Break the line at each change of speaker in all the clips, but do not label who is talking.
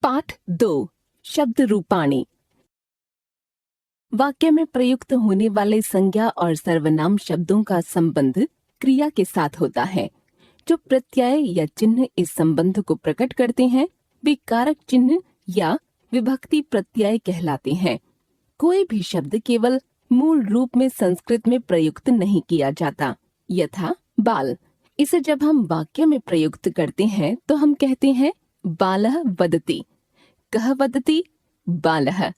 पाठ 2 शब्द रूपाणी। वाक्य में प्रयुक्त होने वाले संज्ञा और सर्वनाम शब्दों का संबंध क्रिया के साथ होता है। जो प्रत्यय या चिन्ह इस संबंध को प्रकट करते हैं वे कारक चिन्ह या विभक्ति प्रत्यय कहलाते हैं। कोई भी शब्द केवल मूल रूप में संस्कृत में प्रयुक्त नहीं किया जाता। यथा बाल, इसे जब हम वाक्य में प्रयुक्त करते हैं तो हम कहते हैं बालः वदति, कः वदति, बालः।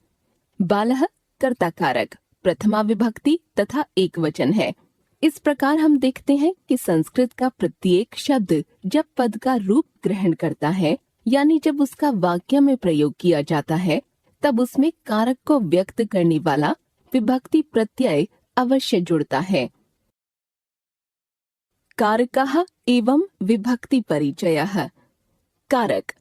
बालः कर्ता कारक, प्रथमा विभक्ति तथा एक वचन है। इस प्रकार हम देखते हैं कि संस्कृत का प्रत्येक शब्द जब पद का रूप ग्रहण करता है यानी जब उसका वाक्य में प्रयोग किया जाता है तब उसमें कारक को व्यक्त करने वाला विभक्ति प्रत्यय अवश्य जुड़ता है। कारकः एवं विभक्ति परिचयः। कारक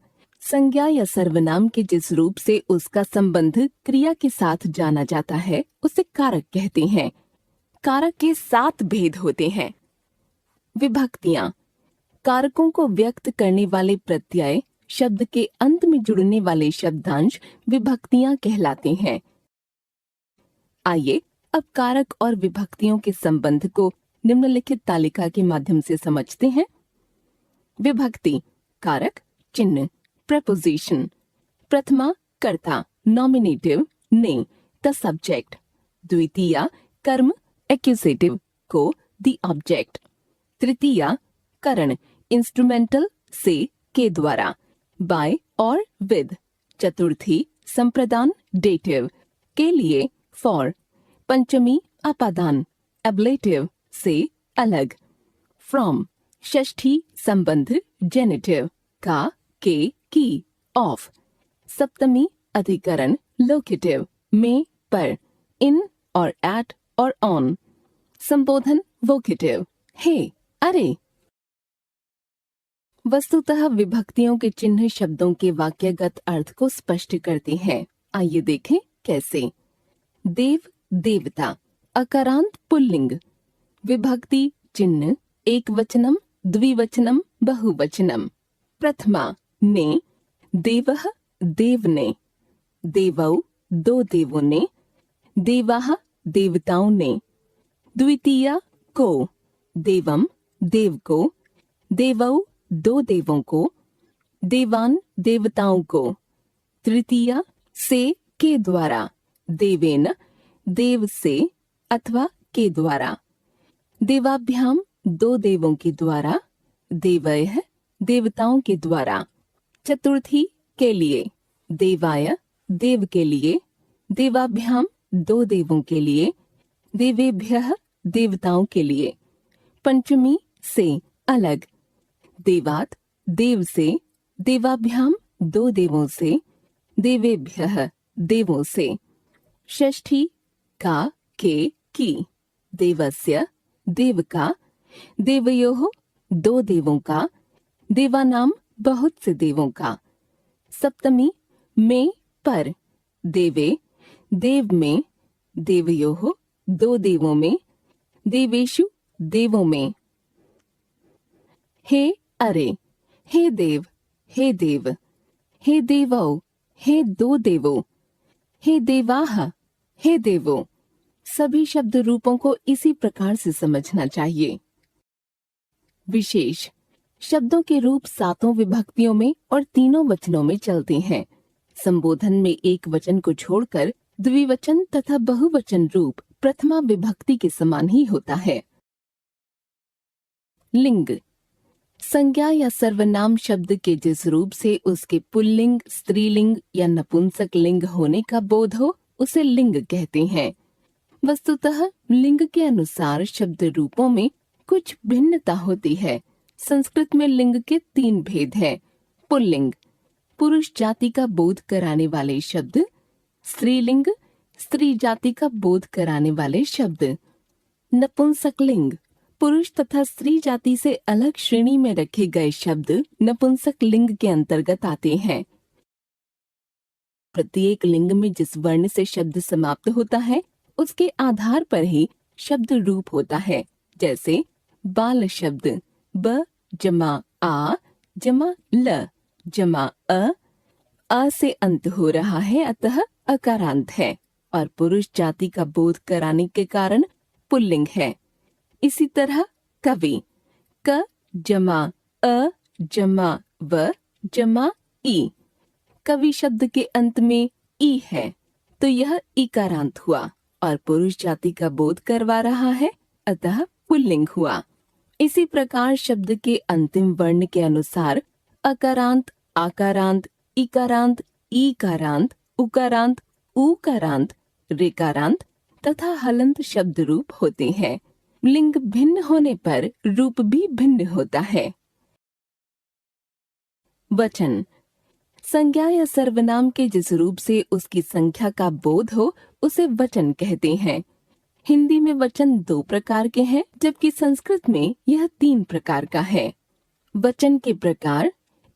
संज्ञा या सर्वनाम के जिस रूप से उसका संबंध क्रिया के साथ जाना जाता है उसे कारक कहते हैं। कारक के 7 भेद होते हैं। विभक्तियां कारकों को व्यक्त करने वाले प्रत्यय शब्द के अंत में जुड़ने वाले शब्दांश विभक्तियां कहलाते हैं। आइए अब कारक और विभक्तियों के संबंध को निम्नलिखित तालिका के माध्यम से समझते हैं। विभक्ति कारक चिन्ह preposition, प्रथमा कर्ता नॉमिनेटिव ने द सब्जेक्ट, द्वितीया कर्म एक्यूजेटिव को the object, Tritiya Karan instrumental से के द्वारा, बाय और विद, चतुर्थी संप्रदान डेटिव के लिए फॉर, पंचमी अपादान एब्लेटिव से अलग, फ्रॉम, षष्ठी संबंध जेनिटिव का के की ऑफ, सप्तमी अधिकरण लोकेटिव में पर, इन और एट और ऑन, संबोधन वोकेटिव हे अरे। वस्तुतः विभक्तियों के चिन्ह शब्दों के वाक्यगत अर्थ को स्पष्ट करते हैं। आइए देखें कैसे। देव देवता अकारांत पुल्लिंग, विभक्ति चिन्ह एक वचनम द्विवचनम बहुवचनम। प्रथमा ने देवः देवने, देवौ दो देवों ने, देवाः देवताओं ने। द्वितीया को देवम देव को, देवौ दो देवों को, देवान देवताओं को। तृतीया से के द्वारा, देवेन देव से अथवा के द्वारा, देवाभ्याम दो देवों के द्वारा, देवयः देवताओं के द्वारा। चतुर्थी के लिए, देवाय देव के लिए, देवाभ्याम दो देवों के लिए, देवेभ्यः देवताओं के लिए। पंचमी से अलग, देवात देव से, देवाभ्याम दो देवों से, देवेभ्यः देवों से। षष्ठी का के की, देवस्य देव का, देवयोः दो देवों का, देवानाम बहुत से देवों का। सप्तमी में पर, देवे देव में, देवयोः दो देवों में, देवेषु देवों में। हे अरे, हे देव, हे देव, हे देवौ, हे दो देवों, हे देवाः, हे देवो। सभी शब्द रूपों को इसी प्रकार से समझना चाहिए। विशेष शब्दों के रूप 7 विभक्तियों में और 3 वचनों में चलते हैं। संबोधन में एक वचन को छोड़कर द्विवचन तथा बहुवचन रूप प्रथमा विभक्ति के समान ही होता है। लिंग संज्ञा या सर्वनाम शब्द के जिस रूप से उसके पुल्लिंग, स्त्रीलिंग या नपुंसक लिंग होने का बोध हो उसे लिंग कहते हैं। वस्तुतः लिंग के अनुसार शब्द रूपों में कुछ भिन्नता होती है। संस्कृत में लिंग के 3 भेद हैं। पुल्लिंग पुरुष जाति का बोध कराने वाले शब्द, स्त्रीलिंग स्त्री जाति का बोध कराने वाले शब्द। नपुंसक लिंग पुरुष तथा स्त्री जाति से अलग श्रेणी में रखे गए शब्द नपुंसक लिंग के अंतर्गत आते हैं। प्रत्येक लिंग में जिस वर्ण से शब्द समाप्त होता है उसके आधार पर ही शब्द रूप होता है। जैसे बाल शब्द ब जमा आ जमा ल जमा अ अ से अंत हो रहा है, अतः अकारांत है और पुरुष जाति का बोध कराने के कारण पुल्लिंग है। इसी तरह कवि, क जमा अ जमा व जमा ई, कवि शब्द के अंत में ई है तो यह इकारांत हुआ और पुरुष जाति का बोध करवा रहा है, अतः पुल्लिंग हुआ। इसी प्रकार शब्द के अंतिम वर्ण के अनुसार अकारांत, आकारांत, इकारांत, ईकारांत, उकारांत, ऊकारांत, ऋकारांत तथा हलंत शब्द रूप होते हैं। लिंग भिन्न होने पर रूप भी भिन्न होता है। वचन, संज्ञा या सर्वनाम के जिस रूप से उसकी संख्या का बोध हो उसे वचन कहते हैं। हिंदी में वचन 2 प्रकार के हैं, जबकि संस्कृत में यह 3 प्रकार का है। वचन के प्रकार,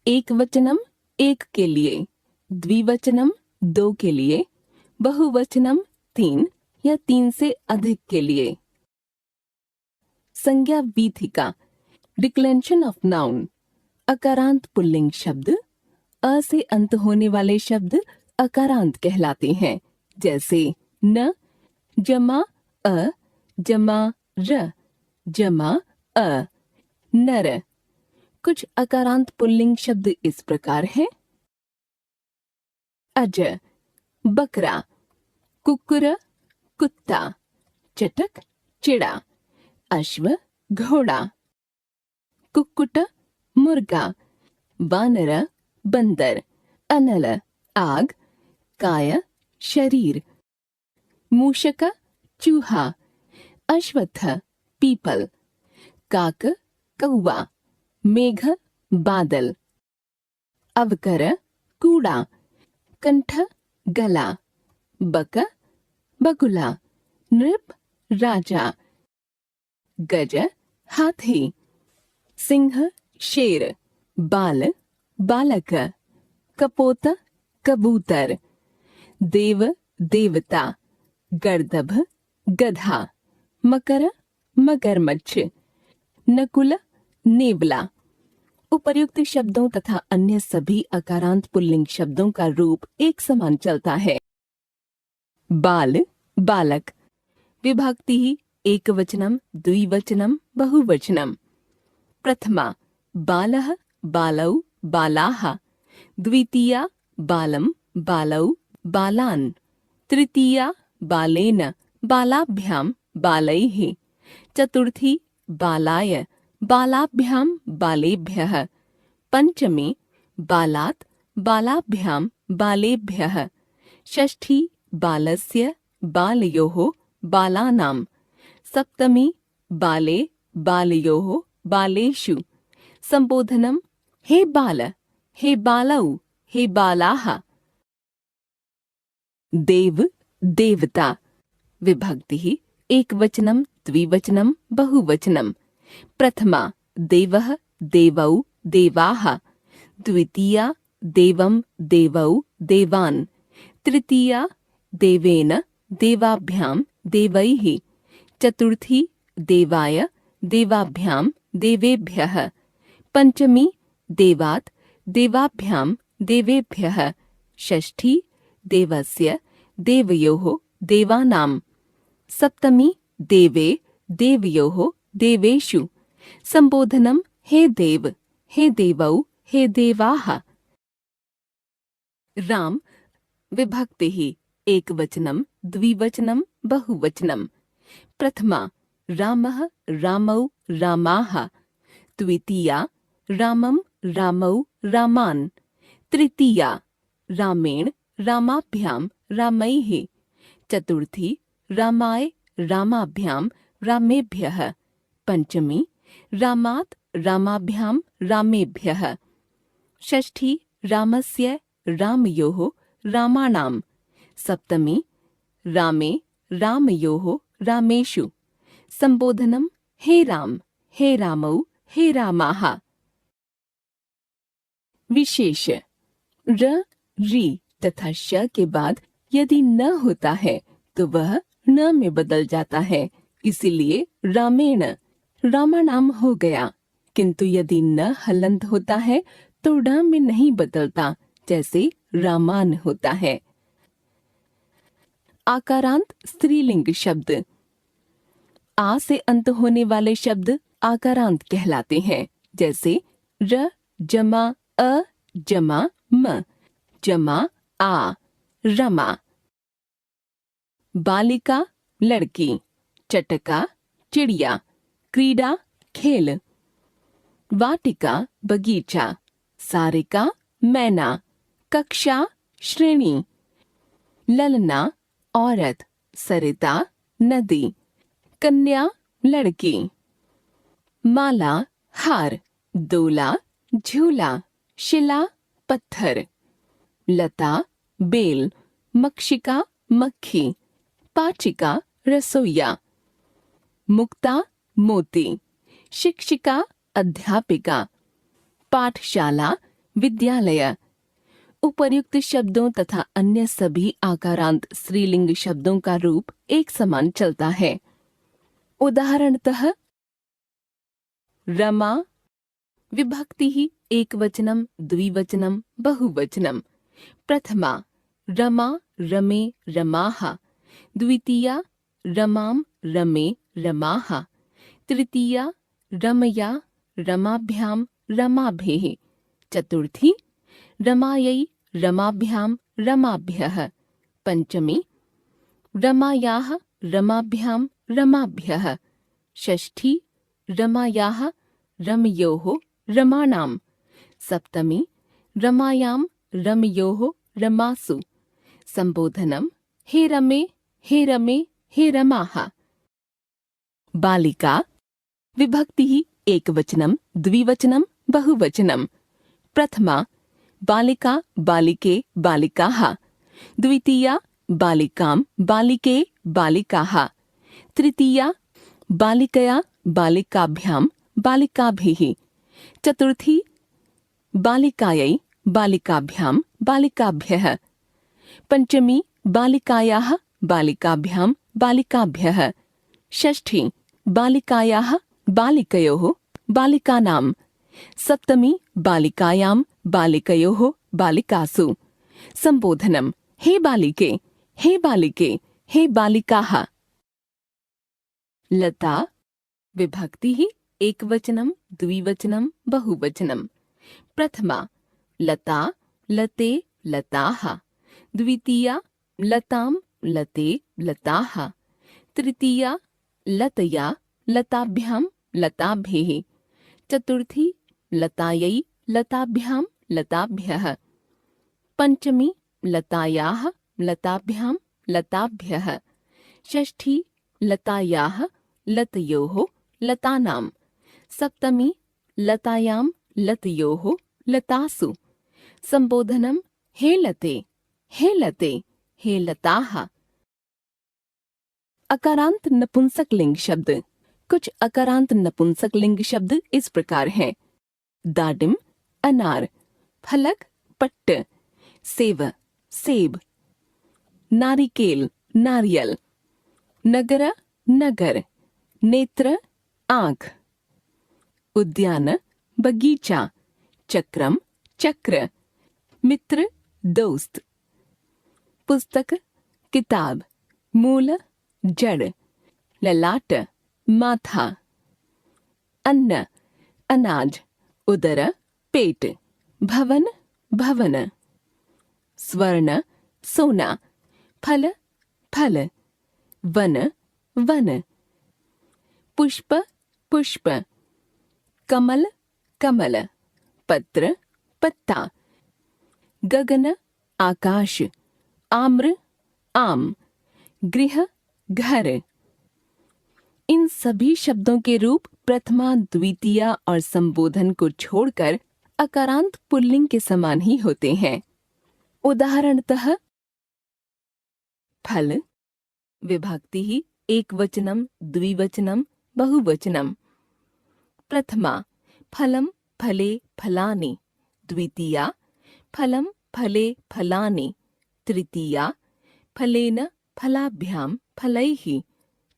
एक वचनम 1 के लिए, द्विवचनम 2 के लिए, बहुवचनम 3 या 3 से अधिक के लिए। संज्ञा वीथिका, डिक्लेंशन ऑफ नाउन, अकारांत पुल्लिंग शब्द, अ से अंत होने वाले शब्द अकारांत कहलाते हैं, जैसे न, जमा अ, जमा र, जमा अ, नर। कुछ अकारांत पुल्लिंग शब्द इस प्रकार हैं: अज, बकरा, कुकुर, कुत्ता, चटक, चिड़ा, अश्व, घोड़ा, कुक्कुट, मुर्गा, वानर, बंदर, अनल, आग, काय, शरीर, मूषक, चूहा, अश्वत्थ, पीपल, काक, कौवा, मेघ, बादल, अवकर, कूड़ा, कंठ, गला, बक, बगुला, नृप, राजा, गज, हाथी, सिंह, शेर, बाल, बालक, कपोत, कबूतर, देव, देवता, गर्दभ, गधा, मकर, मगरमच्छ, नकुल, नेवला। उपर्युक्त शब्दों तथा अन्य सभी अकारांत पुल्लिंग शब्दों का रूप एक समान चलता है। बाल, बालक, विभक्ति ही एकवचनम, द्विवचनम, बहुवचनम। प्रथमा बालः, बालौ, बालाः, द्वितीया बालम, बालौ, बालान्, तृतीया बालेन, बालाभ्यां, बालैः, चतुर्थी बालाय, बालाभ्यां, बालेभ्यः, पंचमी बालात्, बालाभ्यां, बालेभ्यः, षष्ठी बालस्य, बालयोः, बालानां, सप्तमी बाले, बालयोः, बालेषु। संबोधनम हे बाल, हे बालौ, हे बालाः। देव, देवता, विभक्ति ही एकवचनम, द्विवचनम, बहुवचनम। प्रथमा देवः, देवौ, देवाः, द्वितीया देवं, देवौ, देवान्, तृतीया देवेन, देवाभ्यां, देवैः, चतुर्थी देवाय, देवाभ्यां, देवेभ्यः, पंचमी देवात्, देवाभ्यां, देवेभ्यः, षष्ठी देवस्य, देवयोः, देवानां, सप्तमी देवे, देवयोः, देवेषु। संबोधनम हे देव, हे देवौ, हे देवाः। राम, विभक्ति ही एकवचनम, द्विवचनम, बहुवचनम। प्रथमा रामः, रामौ, रामाः, द्वितीया रामं, रामौ, रामान्, तृतीया रामेण, रामाभ्यां, रामैः, चतुर्थी रामाय, रामाभ्यां, रामेभ्यः, पंचमी रामात्, रामाभ्यां, रामेभ्यः, षष्ठी रामस्य, रामयोः, रामाणां, सप्तमी रामे, रामयोः, रामेषु। संबोधनम हे राम, हे रामौ, हे रामाः। विशेष, र, री तथा श के बाद यदि न होता है तो वह न में बदल जाता है, इसीलिए रामेण, रामाणाम हो गया। किंतु यदि न हलंत होता है तो ड में नहीं बदलता, जैसे रामान होता है। आकारांत स्त्रीलिंग शब्द। आ से अंत होने वाले शब्द आकारांत कहलाते हैं, जैसे र जमा अ जमा म, जमा आ, रमा। बालिका लड़की, चटका चिड़िया, क्रीड़ा खेल। वाटिका बगीचा, सारिका मैना, कक्षा श्रेणी। ललना औरत, सरिता नदी, कन्या लड़की। माला हार, दोला झूला, शिला पत्थर। लता बेल, मक्षिका मक्खी, पाचिका रसोइया। मुक्ता मोती, शिक्षिका अध्यापिका, पाठशाला विद्यालय। उपर्युक्त शब्दों तथा अन्य सभी आकारांत स्त्रीलिंग शब्दों का रूप एक समान चलता है। उदाहरणतः रमा विभक्ति ही एकवचनम द्विवचनम बहुवचनम। प्रथमा रमा रमे रमाः, द्वितीया रमाम रमे रमाः, तृतीया रमया रमाभ्याम रमाभेः, चतुर्थी रमायै रमाभ्याम रमाभ्यः, पंचमी रमायाः रमाभ्याम रमाभ्यः, षष्ठी रमायाः रमयोः रमाणाम्, सप्तमी रमायां रमयोः रमासु। संबोधनम हे रमे हे रमे हे रमाः। बालिका विभक्ति ही एकवचनम द्विवचनम बहुवचनम। प्रथमा बालिका बालिके बालिकाः, द्वितीया बालिकां बालिके बालिकाः, तृतीया बालिकया बालिकाभ्यां बालिकाभिः, चतुर्थी बालिकायै बालिकाभ्यां बालिकाभ्यः, पंचमी बालिकायाः बालिकाभ्यां बालिकाभ्यः, षष्ठी बालिकायाः बालिकयोः बालिकानां, सप्तमी बालिकायां बालिकयोः बालिकासु। संबोधनम हे बालिके हे बालिके हे बालिकाः। लता विभक्ति ही एकवचनम द्विवचनम बहुवचनम। प्रथमा लता लते लताः, द्वितीया लतां लते लताः, तृतीया लतया लताभ्यां लताभिः, चतुर्थी लतायै लताभ्यां लताभ्यः, पंचमी लतायाः लताभ्यां लताभ्यः, षष्ठी लतायाः लतयोः लतानां, सप्तमी लतायां लतयोः लतासु। संबोधनम हे लते हे लताः। अकारांत नपुंसक लिंग शब्द। कुछ अकारांत नपुंसक लिंग शब्द इस प्रकार हैं: दाडिम अनार, फलक पट्ट, सेव सेब, नारिकेल नारियल, नगर नगर, नेत्र आंख, उद्यान बगीचा, चक्रम चक्र, मित्र दोस्त, पुस्तक किताब, मूल जड़, ललाट माथा, अन्न अनाज, उदर पेट, भवन भवन, स्वर्ण सोना, फल फल, वन वन, पुष्प पुष्प, कमल कमल, पत्र पत्ता, गगन आकाश, आम्र आम, गृह घर। इन सभी शब्दों के रूप प्रथमा द्वितीया और संबोधन को छोड़कर अकारांत पुल्लिंग के समान ही होते हैं। उदाहरणतः फल विभक्ति ही एकवचनम द्विवचनम बहुवचनम। प्रथमा फलम फले फलानि, द्वितीया फलम फले फलानि, तृतीया फलेन फलाभ्यां फलैः,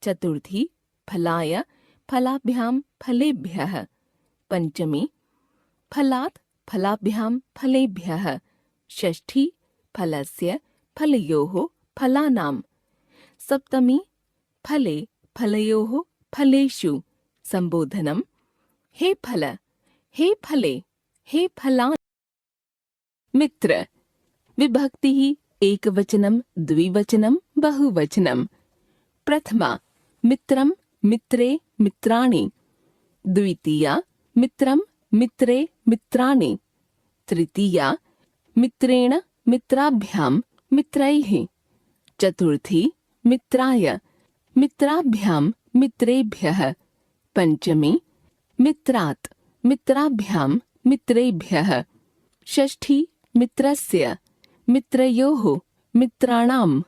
चतुर्थी फलाय फलाभ्यां फलेभ्यः, पंचमी फलात् फलाभ्यां फलेभ्यः, षष्ठी फलस्य फलयोः फलानां। सप्तमी फले फलयोः फलेषु। संबोधनम् हे फल, हे फले, हे फलानि। मित्र विभक्तिः एकवचनं द्विवचनं बहुवचनं। प्रथमा मित्रं मित्रे मित्राणि। द्वितीया मित्रं मित्रे मित्राणि। तृतीया मित्रेण मित्राभ्यां मित्रैः। चतुर्थी मित्राय मित्राभ्यां मित्रेभ्यः। पंचमी मित्रात् मित्राभ्यां मित्रेभ्यः। षष्ठी मित्रस्य मित्रयोः मित्राणां।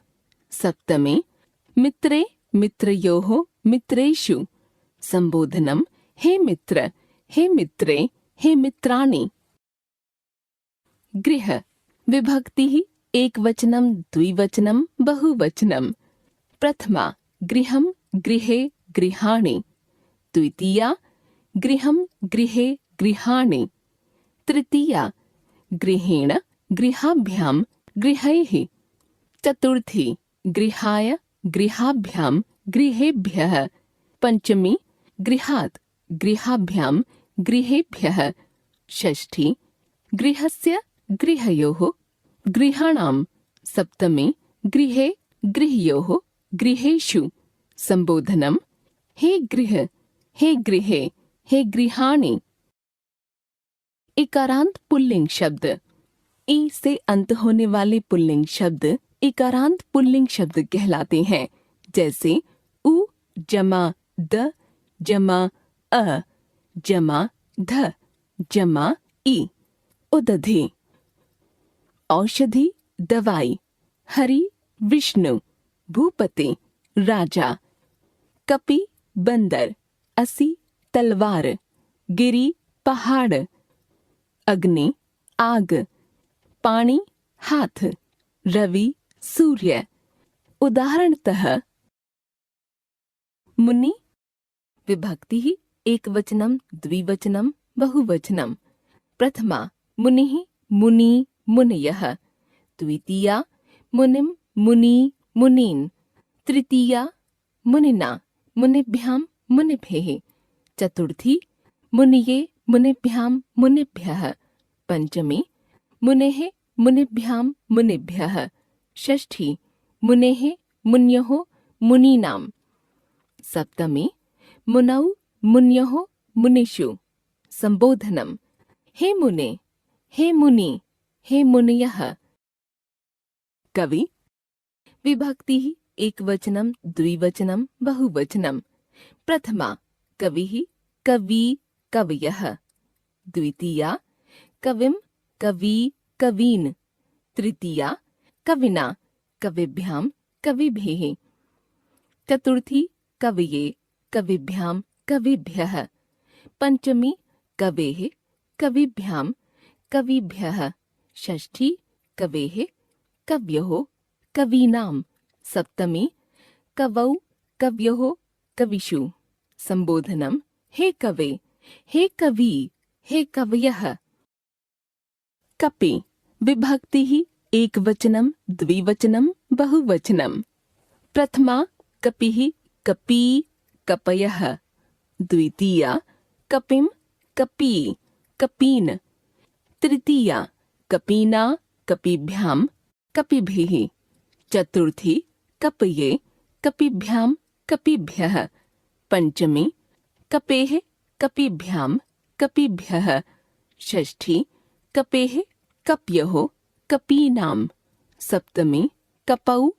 सप्तमी मित्रे मित्रयोः मित्रेषु। संबोधनम् हे मित्र, हे मित्रे, हे मित्राणि। गृह विभक्तिः एकवचनं द्विवचनं बहुवचनं। प्रथमा गृहं गृहे गृहाणि। द्वितीया गृहं गृहे गृहाणि। तृतीया गृहेण गृहाभ्यां गृहैः। चतुर्थी गृहाय गृहाभ्यां गृहेभ्यः। पंचमी गृहात् गृहाभ्यां गृहेभ्यः। षष्ठी गृहस्य गृहयोः गृहाणां। सप्तमी गृहे गृहयोः गृहेषु। संबोधनम् हे गृह, हे गृहे, हे गृहाणि। इकारांत पुल्लिंग शब्द। ई से अंत होने वाले पुल्लिंग शब्द इकारांत पुल्लिंग शब्द कहलाते हैं, जैसे उ जमा द जमा अ जमा ध जमा ई। उदधि औषधि दवाई। हरि विष्णु। भूपति राजा। कपि बंदर। असी तलवार। गिरी पहाड़। अग्नि आग। पानी हाथ। रवि सूर्य। उदाहरणतः मुनि विभक्तिः एकवचनं द्विवचनं बहुवचनं। प्रथमा मुनिः मुनि मुनयः। द्वितीया मुनिं मुनि मुनीन्। तृतीया मुनिना मुनिभ्यां मुनिभ्यः। चतुर्थी मुनिये मुनिभ्यां मुनिभ्यः। पंचमी मुनेः मुनिभ्यां मुनिभ्यः। षष्ठी मुनेः मुन्योः मुनीनां। सप्तमी मुनौ मुन्योः मुनिषु। संबोधनम् हे मुने, हे मुनि, हे मुनयः। कवि विभक्तिः एकवचनं द्विवचनं बहुवचनं। प्रथमा कविः कवि कवयः। द्वितीया कविं कवि कवीन्। तृतीया कविना कविभ्यां कविभिः। चतुर्थी कवये कविभ्यां कविभ्यः। पंचमी कवेः कविभ्यां कविभ्यः। षष्ठी कवेः कव्योः कवीनां। सप्तमी कवौ कव्योः कविषु। संबोधनम् हे कवे, हे कवि, हे कवयः। कपि विभक्तिः एकवचनं द्विवचनं बहुवचनं। प्रथमा कपिः कपी कपयः। द्वितीया कपिं कपी कपीन्। तृतीया कपीना कपिभ्यां कपिभिः। चतुर्थी कपये कपिभ्यां कपिभ्यः। पंचमी कपेः कपिभ्यां कपिभ्यः। षष्ठी कपेः कप्योः कपीनां। सप्तमी कपौ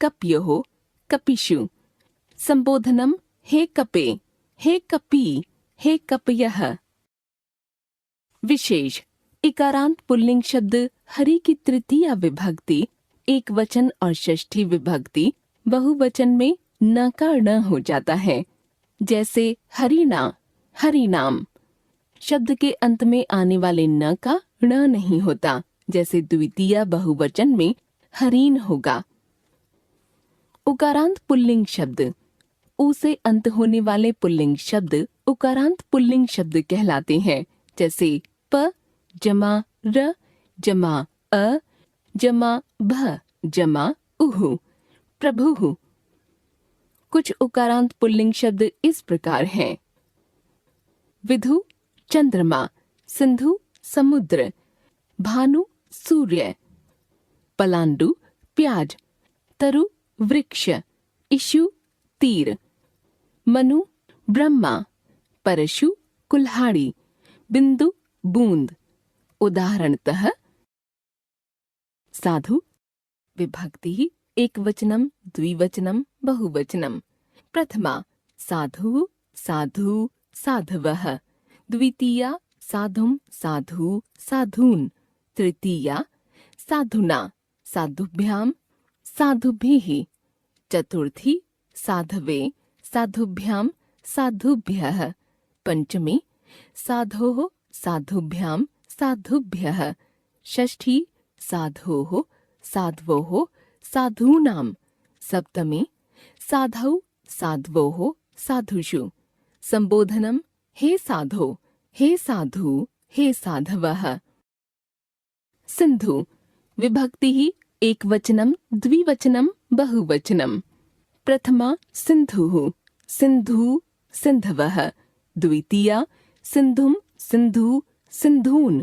कप्योः कपिषु। संबोधनम् हे कपे, हे कपी, हे कपयः। विशेष इकारांत पुल्लिंग शब्द हरि की तृतीया विभक्ति एकवचन और षष्ठी विभक्ति बहुवचन में न का ण हो जाता है, जैसे हरिना हरिनाम। शब्द के अंत में आने वाले न का ण नहीं होता, जैसे द्वितीया बहुवचन में हरीन होगा। उकारांत पुल्लिंग शब्द उ से अंत होने वाले पुल्लिंग शब्द उकारांत पुल्लिंग शब्द कहलाते हैं, जैसे प जमा र जमा अ जमा भ जमा उहु, प्रभुः। कुछ उकारांत पुल्लिंग शब्द इस प्रकार हैं: विधु चंद्रमा, सिंधु समुद्र, भानु सूर्य, पलांडु प्याज, तरु वृक्ष, इशु तीर, मनु ब्रह्मा, परशु कुल्हाड़ी, बिंदु बूंद। उदाहरणतः साधु विभक्ति एकवचनम द्विवचनम बहुवचनम। प्रथमा साधु साधु साधवः, द्वितीया साधुम साधु साधून्, तृतीया साधुना साधुभ्याम साधुभिः, चतुर्थी साधवे साधुभ्याम साधुभ्यः, पंचमी साधोः साधुभ्याम साधुभ्यः, षष्ठी साधोः साध्वोः साधूनां, सप्तमी साधौ साध्वोः साधुषु। संबोधनम हे साधो, हे साधु, हे साधवः। सिंधु विभक्ति एकवचनम द्विवचनम बहुवचनम। प्रथमा सिंधुः सिंधु सिंधवः, द्वितीया सिंधुम सिंधु सिंधून्,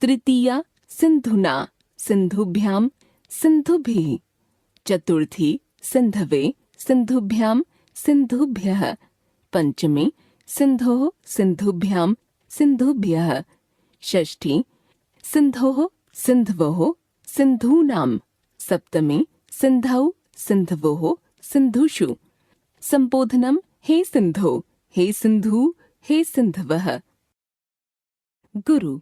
तृतीया सिंधुना सिंधुभ्याम सिंधुभिः, चतुर्थी सिंधवे सिंधुभ्याम सिंधुभ्यः, पंचमी सिंधोः सिंधुभ्याम सिंधुभ्यः, षष्ठी सिंधोः सिंधवोः सिंधूनां, सप्तमी सिंधौ सिंधवोः सिंधुषु। संबोधनम हे सिंधो, हे सिंधु, हे सिंधवः। गुरु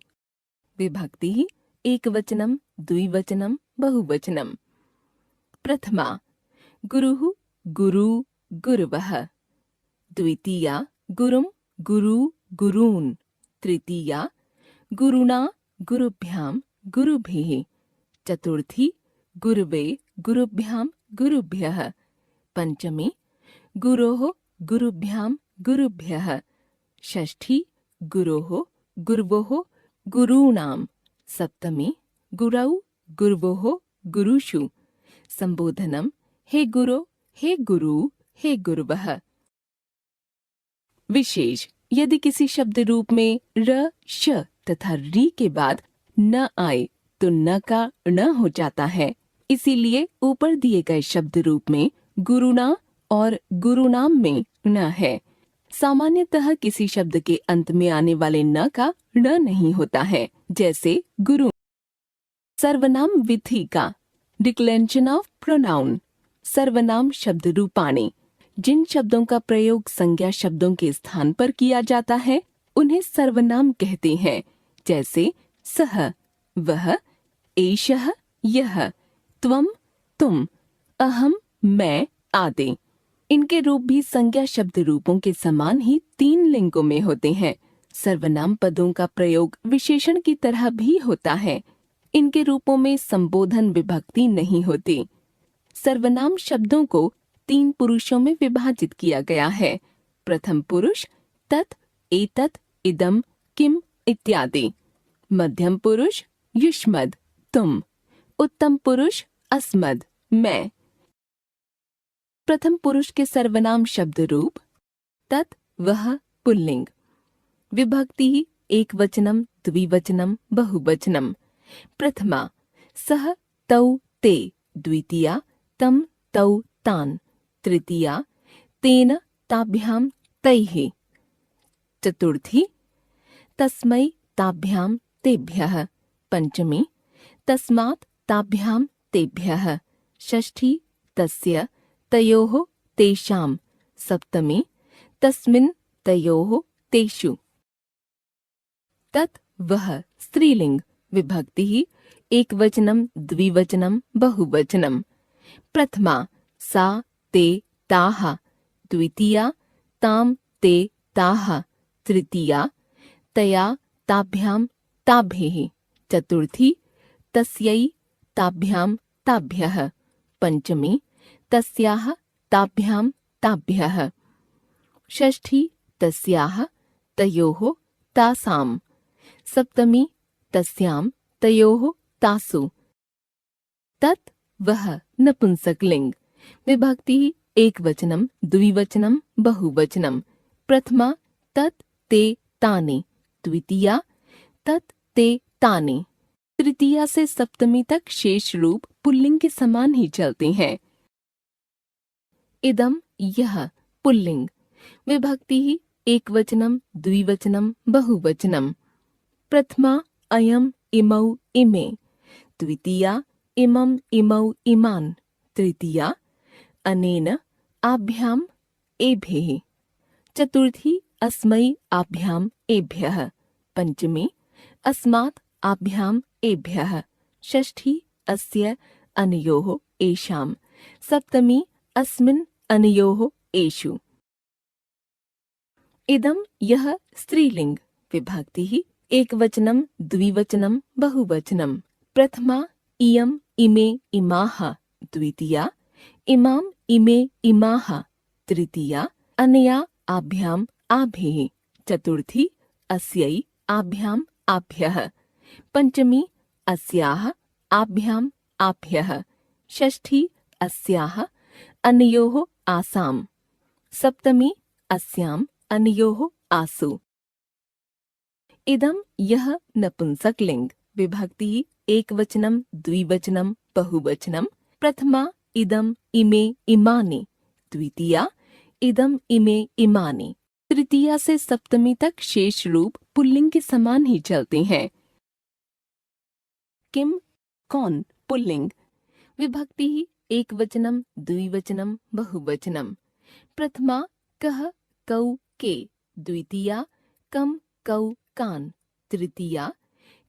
विभक्ति एकवचनम द्विवचनम बहुवचनम। प्रथमा गुरुः गुरु गुरवः, द्वितीया गुरुम गुरु गुरून्, तृतीया गुरुणा गुरुभ्याम गुरुभिः, चतुर्थी गुरुवे गुरुभ्याम गुरुभ्यः, पंचमी गुरोः गुरुभ्याम गुरुभ्यः, षष्ठी गुरोः गुर्वोः गुरूणां, सप्तमी गुरौ गुर्वोः गुरुषु। संबोधनम हे गुरो, हे गुरु, हे गुरुवः। विशेष यदि किसी शब्द रूप में र, श तथा री के बाद न आए तो न का ण हो जाता है। इसीलिए ऊपर दिए गए शब्द रूप में गुरुणा और गुरुनाम में न है। सामान्यतः किसी शब्द के अंत में आने वाले न का ण नहीं होता है, जैसे गुरु। सर्वनाम विधि का डिक्लेंशन ऑफ प्रोनाउन। सर्वनाम शब्द रूपाणी। जिन शब्दों का प्रयोग संज्ञा शब्दों के स्थान पर किया जाता है उन्हें सर्वनाम कहते हैं, जैसे सह वह, एषः यह, त्वम तुम, अहम मैं आदि। इनके रूप भी संज्ञा शब्द रूपों के समान ही 3 लिंगों में होते हैं। सर्वनाम पदों का प्रयोग विशेषण की तरह भी होता है। इनके रूपों में संबोधन विभक्ति नहीं होती। सर्वनाम शब्दों को 3 पुरुषों में विभाजित किया गया है। प्रथम पुरुष तत्, एतत्, इदं, किम इत्यादि। मध्यम पुरुष युष्मद् तुम। उत्तम पुरुष अस्मद् मैं। प्रथम पुरुष के सर्वनाम शब्द रूप तत् वह पुल्लिंग। विभक्ति एकवचनम द्विवचनम बहुवचनम। प्रथमा सह तौ ते, द्वितीया तम तौ तान्, तृतीया तेन ताभ्यां तैः, चतुर्थी तस्मै ताभ्यां तेभ्यः, पंचमी तस्मात् ताभ्यां तेभ्यः, षष्ठी तस्य तयोः तेषां, सप्तमी तस्मिन् तयोः तेषु। तत् वह स्त्रीलिंग। विभक्ति एकवचनम द्विवचनम बहुवचनम। प्रथमा सा ते ताः, द्वितीया ताम ते ताः, तृतीया तया ताभ्यां ताभिः, चतुर्थी तस्यै ताभ्यां ताभ्यः, पंचमी तस्याः ताभ्यां ताभ्यः, षष्ठी तस्याः तयोः तासां, सप्तमी तस्यां तयोः तासु। तत् वह नपुंसक लिंग। विभक्ति एक वचनम द्विवचनम बहुवचनम। प्रथमा तत् ते तानि, द्वितीया तत् ते तानि। तृतीया से सप्तमी तक शेष रूप पुल्लिंग के समान ही चलते हैं। इदम यह पुल्लिंग। विभक्ति एक वचनम द्विवचनम बहुवचनम। प्रथमा अयम इमौ इमे, द्वितीया इमम इमौ इमान्, तृतीया अनेन आभ्याम एभेः, चतुर्थी अस्मै आभ्याम एभ्यः, पंचमी अस्मात् आभ्याम एभ्यः, षष्ठी अस्य अनयोः एषाम्, सप्तमी अस्मिन् अनयोः एषु। इदम यह स्त्रीलिंग। विभक्ति एक वचनम द्विवचनम बहुवचनम। प्रथमा इयम इमे इमाः, द्वितीया इमाम इमे इमाः, तृतीया अनया आभ्याम आभेः, चतुर्थी अस्यै आभ्याम आभ्यः, पंचमी अस्याः आभ्याम आभ्यः, षष्ठी अस्याः अनयोः आसाम्, सप्तमी अस्याम् अनयोः आसु। इदम यह नपुंसकलिंग। विभक्ति एक वचनम द्विवचनम बहुवचनम। प्रथमा इदम इमे इमानि, द्वितीया इदम इमे इमानि। तृतीया से सप्तमी तक शेष रूप पुल्लिंग के समान ही चलते हैं। किम कौन पुल्लिंग। विभक्ति एक वचनम द्विवचनम बहुवचनम। प्रथमा कः कौ के, द्वितीया कम कौ कान, तृतीया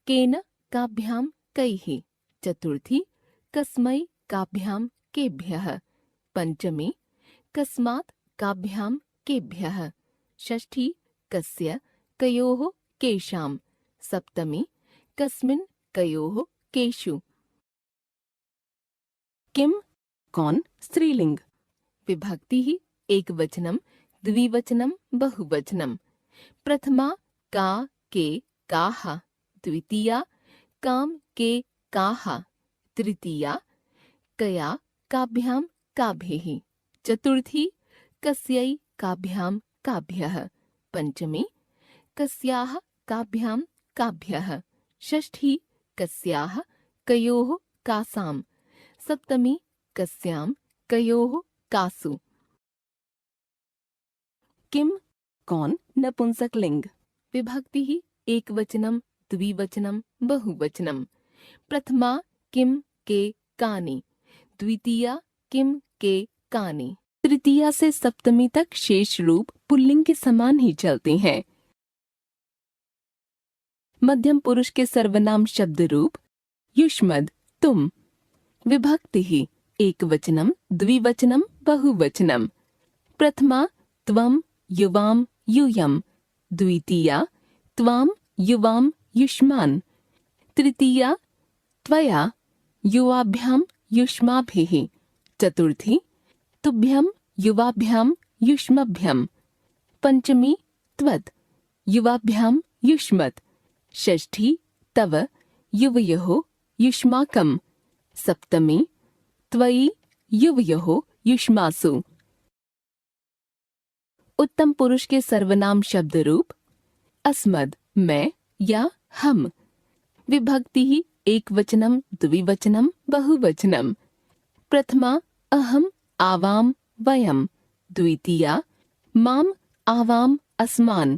केन काभ्याम कैः, चतुर्थी कस्मै काभ्याम केभ्यः, पंचमी कस्मात् काभ्याम केभ्यः, षष्ठी कस्य कयोः केषाम्, सप्तमी कस्मिन् कयोः केषु। किम कौन स्त्रीलिंग। विभक्ति एक वचनम द्विवचनम बहुवचनम। प्रथमा का के काः, द्वितीया काम के काः, तृतीया कया काभ्याम काभेः, चतुर्थी कस्यै काभ्याम काभ्यः, पंचमी कस्याः काभ्याम काभ्यः, षष्ठी कस्याः कयोः कासाम्, सप्तमी कस्याम कयोः कासु। किम कौन नपुंसकलिंग। विभक्ति एक वचनम द्विवचनम बहुवचनम। प्रथमा किम के कानि, द्वितीया किम के कानि। तृतीया से सप्तमी तक शेष रूप पुल्लिंग के समान ही चलते हैं। मध्यम पुरुष के सर्वनाम शब्द रूप युष्मद् तुम। विभक्ति एक वचनम द्विवचनम बहुवचनम। प्रथमा त्वम युवाम यूयम, द्वितीया त्वाम युवाम युष्मान्, तृतीया त्वया युवाभ्याम युष्माभिः, चतुर्थी तुभ्यं युवाभ्याम युष्मभ्यं, पंचमी त्वत् युवाभ्याम युष्मत्, षष्ठी तव युवयोः युष्माकं, सप्तमी त्वयि युवयोः युष्मासु। उत्तम पुरुष के सर्वनाम शब्द रूप अस्मद् मैं या हम। विभक्ति एक वचनम द्विवचनम बहुवचनम। प्रथमा अहम आवाम वयम, द्वितीया माम आवाम अस्मान्,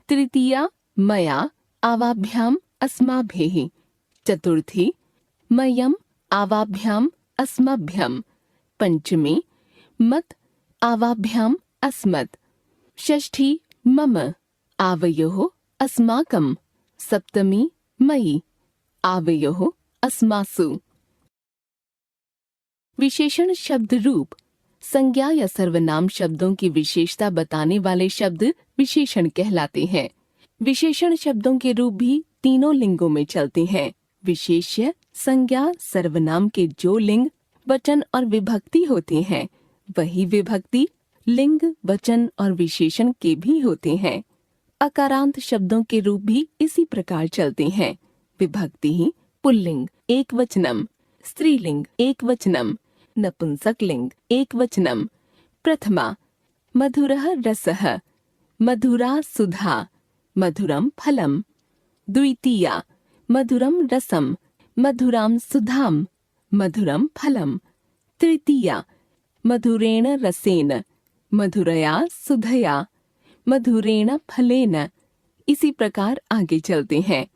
तृतीया मया आवाभ्याम अस्माभिः, चतुर्थी मयम आवाभ्याम अस्मभ्यं, पंचमी मत आवाभ्याम अस्मत्, षष्ठी मम आवयोः अस्माकं, सप्तमी मयि आवयोः अस्मासु। विशेषण शब्द रूप संज्ञा या सर्वनाम शब्दों की विशेषता बताने वाले शब्द विशेषण कहलाते हैं। विशेषण शब्दों के रूप भी तीनों लिंगों में चलते हैं। विशेष्य संज्ञा सर्वनाम के जो लिंग वचन और विभक्ति होते हैं वही विभक्ति लिंग वचन और विशेषण के भी होते हैं। अकारांत शब्दों के रूप भी इसी प्रकार चलते हैं। विभक्ति पुल्लिंग एक वचनम, स्त्रीलिंग एकवचनम, नपुंसकलिंग एकवचनम। प्रथमा मधुरः रसः, मधुरा सुधा, मधुरम फलम। द्वितीया मधुरम रसम, मधुराम सुधाम, मधुरम फलम। तृतीया मधुरेण रसेन, मधुरया सुधया, मधुरेण फलेन। इसी प्रकार आगे चलते हैं।